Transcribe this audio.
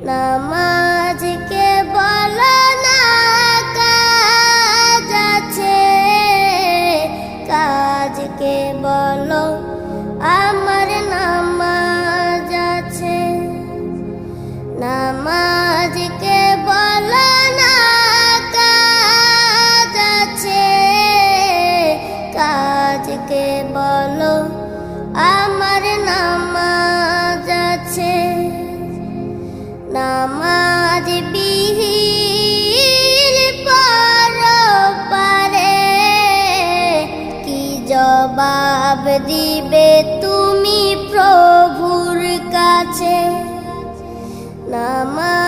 নামাজকে বলো না কাজ আছে, কাজকে বলো আমার নামাজ আছে। নামাজকে বলো না কাজ আছে, কাজকে বলো আমার নামাজ আছে। নামাজ বিহীন পরপারে কি জবাব দিবে তুমি প্রভুর কাছে? নামাজ